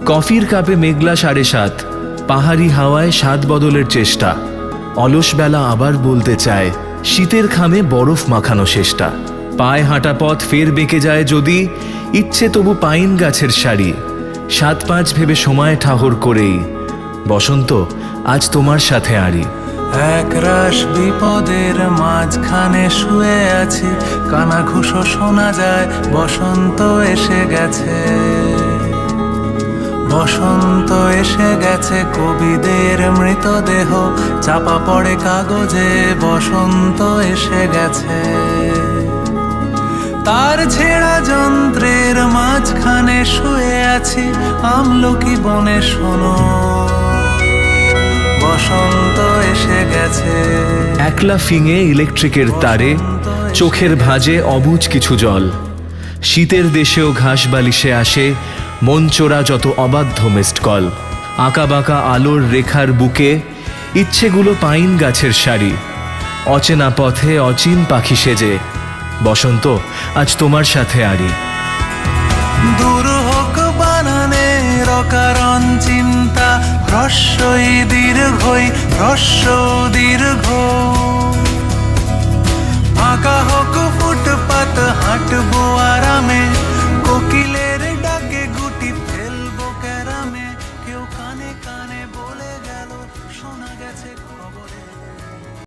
কফির কাপে মেঘলা 7:30, পাহাড়ি হাওয়ায় স্বাদ বদলের চেষ্টা। অলস বেলা আবার বলতে চায়, শীতের খামে বরফ মাখানো শেষটা। পায়ে হাঁটা পথ ফের বেঁকে যায় যদি, ইচ্ছে তবু পাইন গাছের সারি। 7-5 ভেবে সময় ঠাহর করেই, বসন্ত আজ তোমার সাথে আড়ি। একরাশ বিপদের মাঝখানে শুয়ে আছি, কানাঘুষো শোনা যায়, বসন্ত এসে গেছে। বসন্ত এসে গেছে, কবিদের মৃতদেহ চাপা পড়ে কাগজে, বসন্ত এসে গেছে। তার ছেঁড়া যন্ত্রের মাঝখানে শুয়ে আছি, আমলকি বনে শোনো, বসন্ত এসে গেছে। একলা ফিঙে ইলেকট্রিকের তারে, চোখের ভাঁজে অবুঝ কিছু জল। শীতের দেশেও ঘাস বালিশে আসে, মন চোরা যত অবাধ্য মিসড কল। আঁকা বাঁকা আলোর রেখার বুকে, ইচ্ছেগুলো পাইন গাছের সারি। অচেনা পথে অচিন পাখি সেজে, বসন্ত আজ তোমার সাথে আড়ি। দূর হোক বানানের অকারণ চিন্তা, হ্রস্বই দীর্ঘই, হ্রস্ব দীর্ঘ।